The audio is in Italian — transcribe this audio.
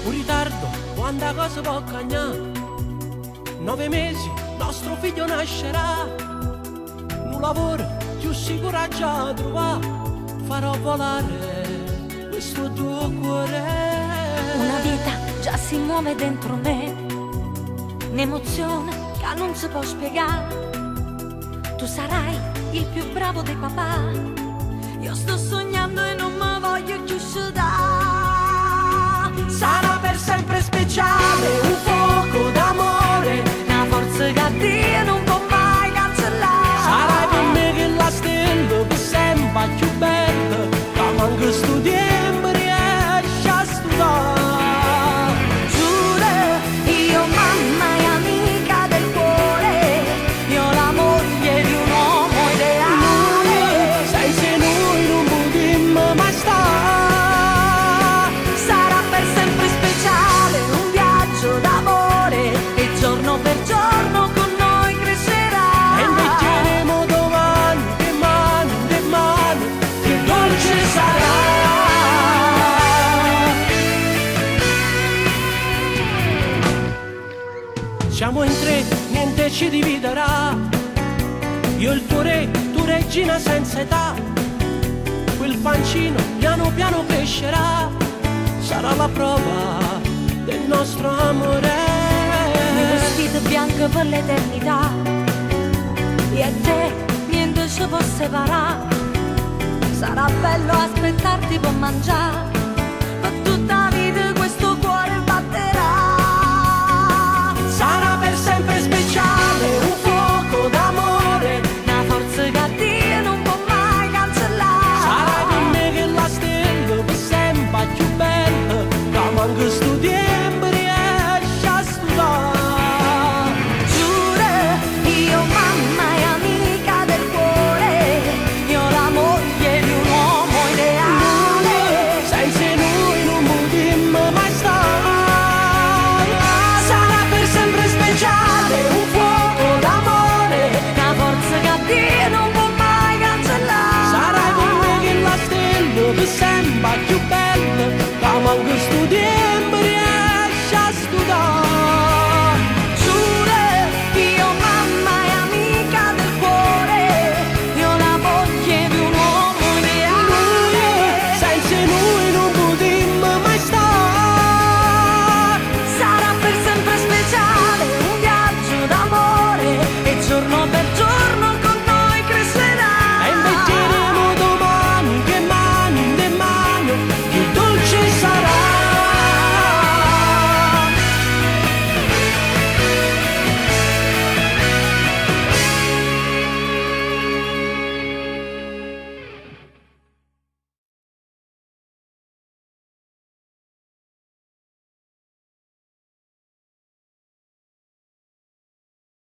Un ritardo quando la cosa può cagnare. 9 mesi, nostro figlio nascerà. Un lavoro più sicuro già trovare. Farò volare questo tuo cuore. Una vita già si muove dentro me, un'emozione che non si può spiegare. Tu sarai il più bravo dei papà. Io sto sognando e non mi voglio più sudare. Sarà per sempre speciale, un fuoco d'amore, Una forza che Dio non può mai cancellare. sarai per me che la stella per sempre più bella, ma manco sto tempo riesci a studiare. Giuro, io mamma e amica del cuore, io la moglie di un uomo ideale. Senza noi non potremmo mai stare. Sarà per sempre speciale, un viaggio d'amore e giorno per giorno con noi crescerà. E invecchieremo domani, domani, che dolce sarà. Siamo in tre, niente ci dividerà. Io il tuo re, tu regina senza età. Quel pancino piano piano crescerà. Sarà la prova del nostro amore. Mi vestito bianco per l'eternità, io e te niente ci può separare. Sarà bello aspettarti per mangiare per tutta